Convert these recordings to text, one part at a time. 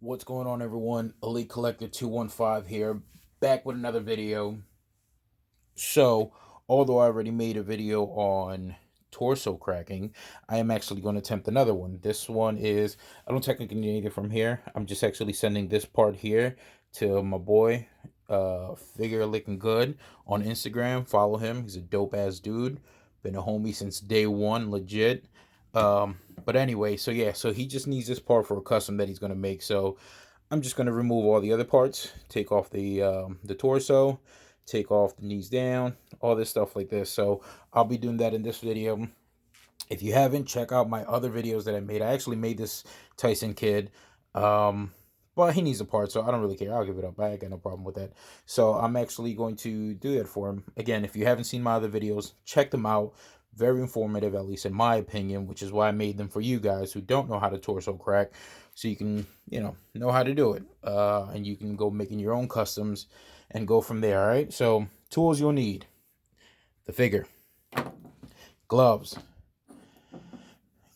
What's going on, everyone? Elite Collector 215 here, back with another video. So, although I already made a video on torso cracking, I am actually going to attempt another one. This one is, I don't technically need it from here. I'm just actually sending this part here to my boy, Figure Looking Good on Instagram. Follow him. He's a dope ass dude. Been a homie since day one, legit. But anyway, so yeah, so he just needs this part for a custom that he's going to make. So I'm just going to remove all the other parts, take off the torso, take off the knees down, all this stuff like this. So I'll be doing that in this video. If you haven't, check out my other videos that I made. I actually made this Tyson kid, but he needs a part, so I don't really care. I'll give it up. I got no problem with that. So I'm actually going to do that for him. Again, if you haven't seen my other videos, check them out. Very informative, at least in my opinion, which is why I made them for you guys who don't know how to torso crack, so you can, know how to do it. And you can go making your own customs and go from there, all right? So tools you'll need: the figure, gloves.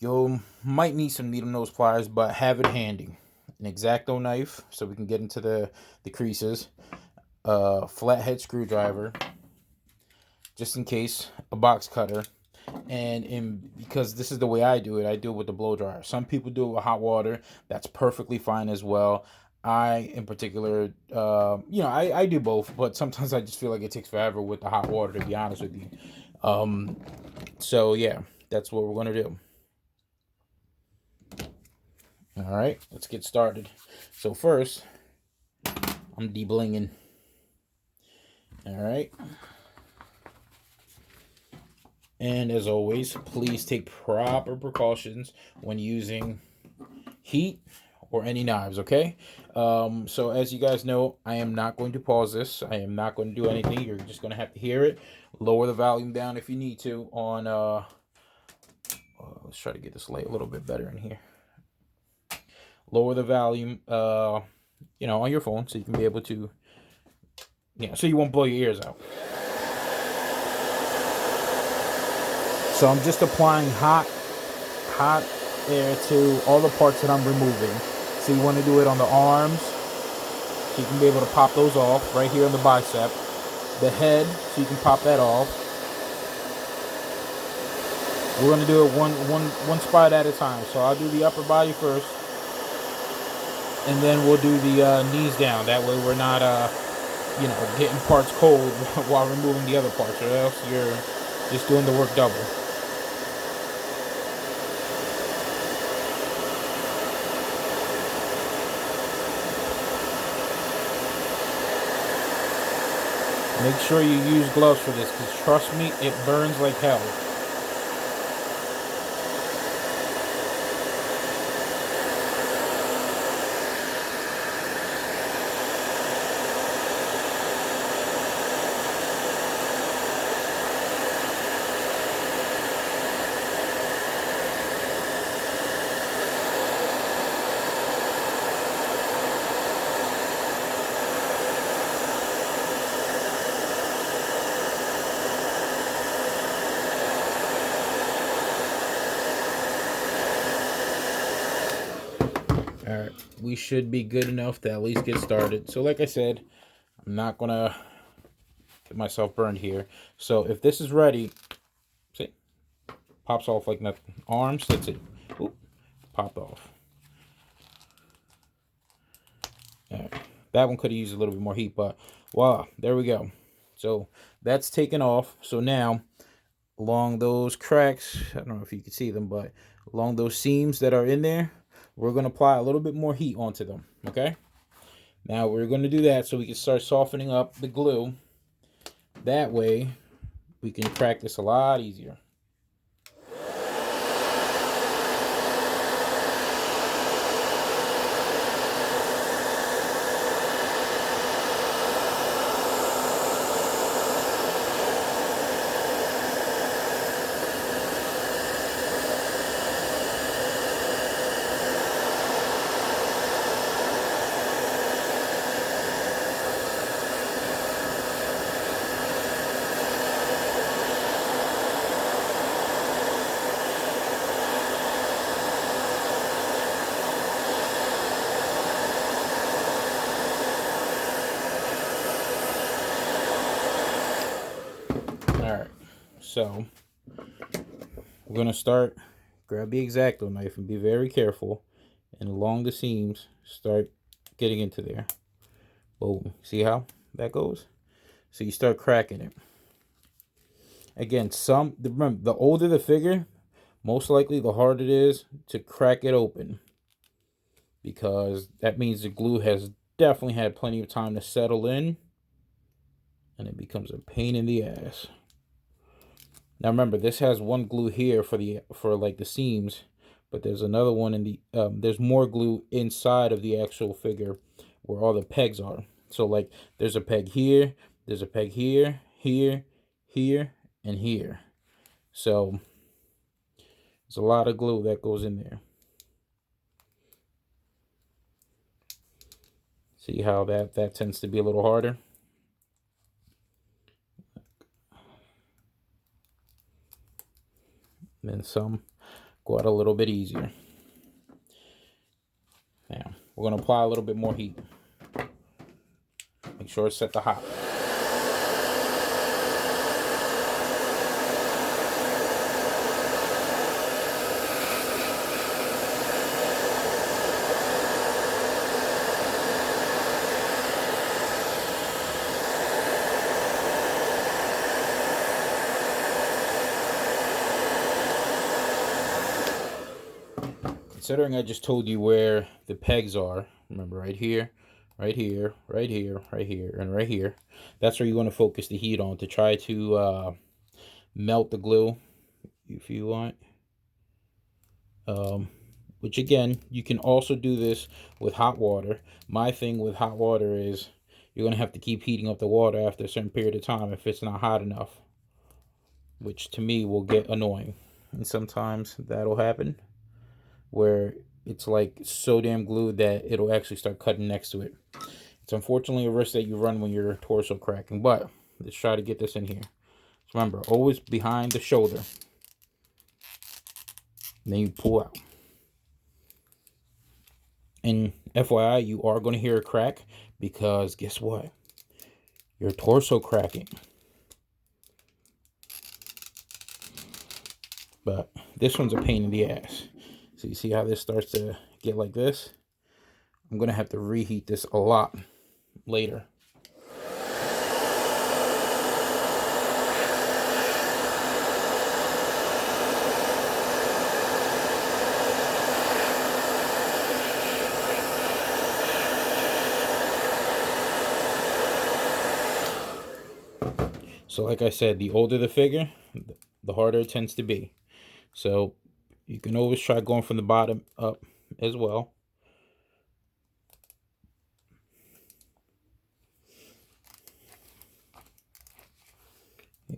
You might need some needle nose pliers, but have it handy. An Exacto knife, so we can get into the creases. A flathead screwdriver, just in case. A box cutter. And because this is the way I do it with the blow dryer. Some people do it with hot water. That's perfectly fine as well. I, in particular, I do both, but sometimes I just feel like it takes forever with the hot water, to be honest with you. So yeah, that's what we're gonna do. All right, let's get started. So first, I'm deblinging. All right. And as always, please take proper precautions when using heat or any knives, okay? So as you guys know, I am not going to pause this. I am not going to do anything. You're just going to have to hear it. Lower the volume down if you need to on, let's try to get this light a little bit better in here. Lower the volume, on your phone so you can be able to, so you won't blow your ears out. So I'm just applying hot air to all the parts that I'm removing. So you want to do it on the arms, so you can be able to pop those off right here on the bicep. The head, so you can pop that off. We're going to do it one spot at a time. So I'll do the upper body first, and then we'll do the knees down. That way we're not, getting parts cold while removing the other parts, or else you're just doing the work double. Make sure you use gloves for this, because trust me, it burns like hell. Alright, we should be good enough to at least get started. So like I said, I'm not going to get myself burned here. So if this is ready, see, pops off like nothing. Arms, that's it. Oop, popped off. Alright, that one could have used a little bit more heat, but voila, there we go. So that's taken off. So now, along those cracks, I don't know if you can see them, but along those seams that are in there, we're going to apply a little bit more heat onto them, okay? Now we're going to do that so we can start softening up the glue. That way, we can crack this a lot easier. So we're going to start. Grab the Exacto knife and be very careful. And along the seams, start getting into there. Boom. See how that goes? So you start cracking it. Again, remember, the older the figure, most likely the harder it is to crack it open, because that means the glue has definitely had plenty of time to settle in, and it becomes a pain in the ass. Now remember, this has one glue here for like the seams, but there's another one in the there's more glue inside of the actual figure where all the pegs are. So like there's a peg here, there's a peg here, here, here, and here. So there's a lot of glue that goes in there. See how that tends to be a little harder? And then some go out a little bit easier. Now, we're going to apply a little bit more heat. Make sure it's set to hot. Considering I just told you where the pegs are, remember right here, right here, right here, right here, and right here. That's where you want to focus the heat on to try to melt the glue if you want. Which again, you can also do this with hot water. My thing with hot water is you're going to have to keep heating up the water after a certain period of time if it's not hot enough, which to me will get annoying. And sometimes that'll happen where it's like so damn glued that it'll actually start cutting next to it. It's unfortunately a risk that you run when you're torso cracking, but let's try to get this in here. So remember, always behind the shoulder. And then you pull out. And FYI, you are going to hear a crack because guess what? You're torso cracking. But this one's a pain in the ass. So you see how this starts to get like this? I'm going to have to reheat this a lot later. So like I said, the older the figure, the harder it tends to be. So you can always try going from the bottom up as well.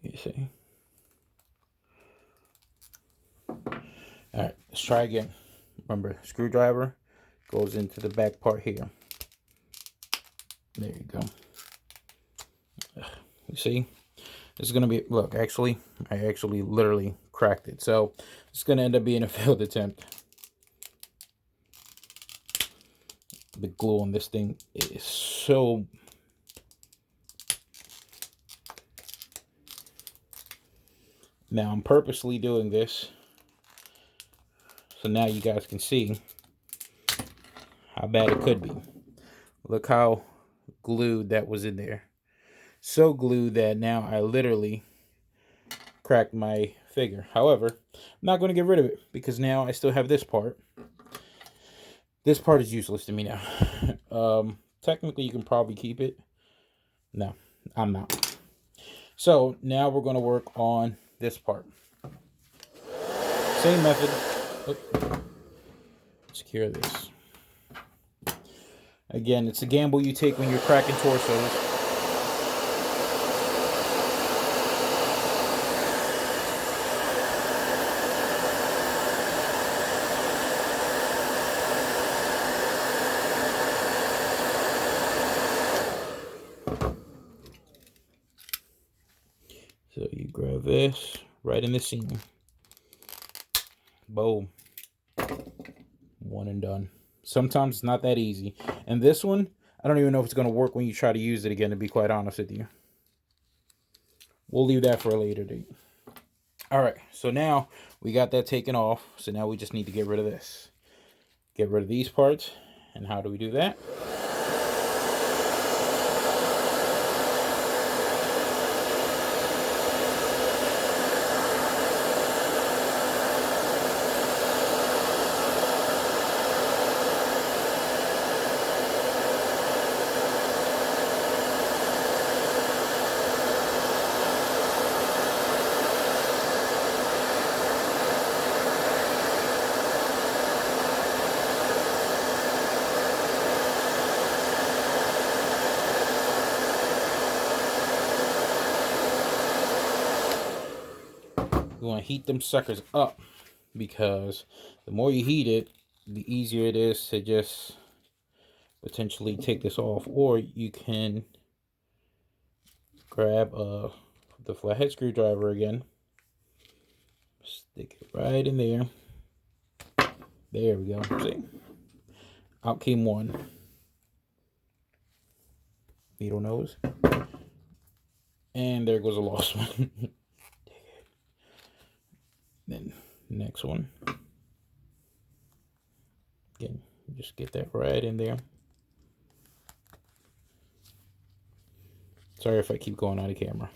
You see. All right, let's try again. Remember, screwdriver goes into the back part here. There you go. You see? This is going to be, look, actually, I actually literally cracked it. So it's going to end up being a failed attempt. The glue on this thing is so... Now I'm purposely doing this so now you guys can see how bad it could be. Look how glued that was in there. So glued that now I literally cracked my figure. However, I'm not going to get rid of it because now I still have this part. This part is useless to me now. Technically, you can probably keep it. No, I'm not. So now we're going to work on this part. Same method. Oop. Secure this. Again, it's a gamble you take when you're cracking torsos. So you grab this right in the seam. Boom. One and done. Sometimes it's not that easy. And this one, I don't even know if it's going to work when you try to use it again, to be quite honest with you. We'll leave that for a later date. All right, so now we got that taken off. So now we just need to get rid of this. Get rid of these parts. And how do we do that? You want to heat them suckers up, because the more you heat it, the easier it is to just potentially take this off. Or you can grab the flathead screwdriver again, stick it right in there. There we go. See, out came one. Needle nose, and there goes a lost one. Then next one. Again, just get that right in there. Sorry if I keep going out of camera.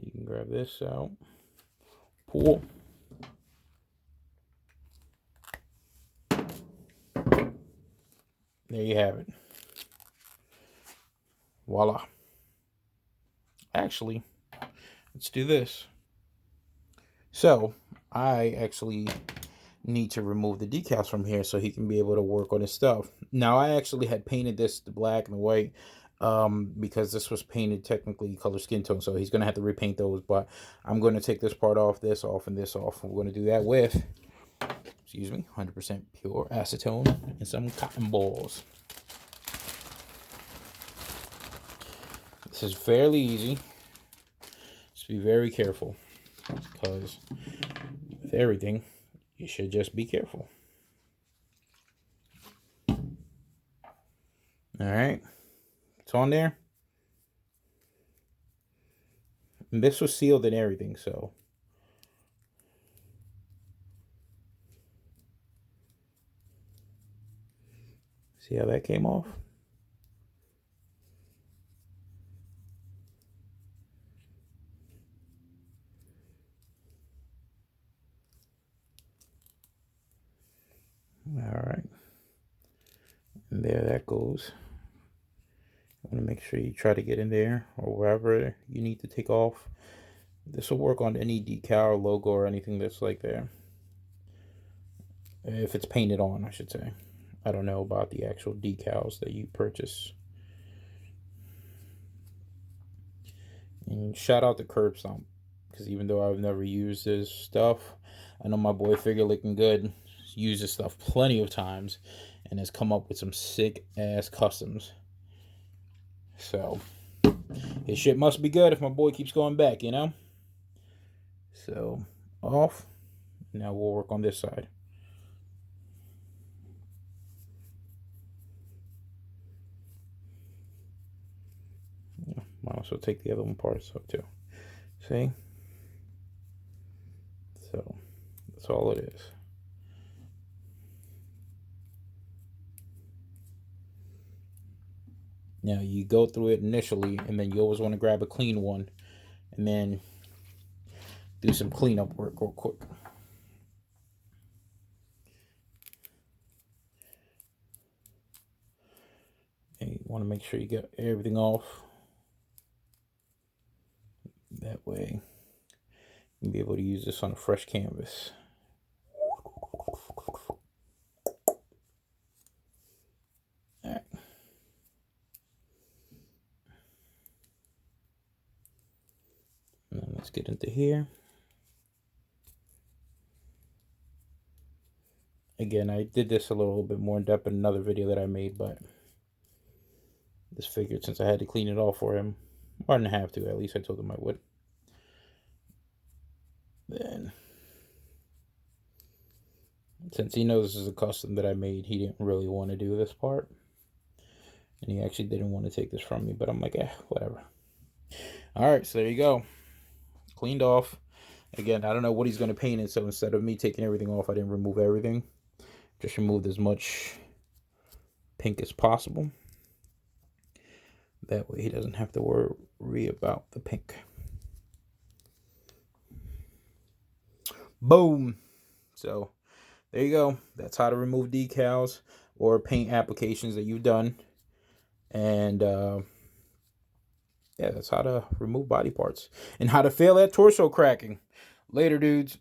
You can grab this out. Pull. There you have it. Voila. Actually, let's do this. So, I actually need to remove the decals from here so he can be able to work on his stuff. Now, I actually had painted this the black and the white because this was painted technically color skin tone, so he's going to have to repaint those, but I'm going to take this part off, this off, and this off. We're going to do that with, excuse me, 100% pure acetone and some cotton balls. This is fairly easy. Just be very careful, because with everything, you should just be careful. All right, it's on there. And this was sealed and everything, so see how that came off? All right, and there that goes. I want to make sure you try to get in there or wherever you need to take off. This will work on any decal or logo or anything that's like there. If it's painted on, I should say. I don't know about the actual decals that you purchase. And shout out to Curb Stomp, because even though I've never used his stuff, I know my boy Figure Looking Good used his stuff plenty of times and has come up with some sick ass customs. So his shit must be good if my boy keeps going back, you know? So off. Now we'll work on this side. Yeah, might also take the other one parts up too. See? So that's all it is. Now you go through it initially, and then you always want to grab a clean one and then do some cleanup work real quick. And you want to make sure you get everything off. That way you can be able to use this on a fresh canvas. Alright. Now let's get into here. Again, I did this a little bit more in depth in another video that I made, but this figured since I had to clean it all for him, or I didn't have to, at least I told him I would. Then, since he knows this is a custom that I made, he didn't really want to do this part. And he actually didn't want to take this from me, but I'm like, whatever. All right, so there you go. Cleaned off. Again, I don't know what he's going to paint it, so instead of me taking everything off, I didn't remove everything. Just removed as much pink as possible. That way he doesn't have to worry about the pink. Boom. So there you go. That's how to remove decals or paint applications that you've done. And yeah, that's how to remove body parts and how to fail at torso cracking. Later, dudes.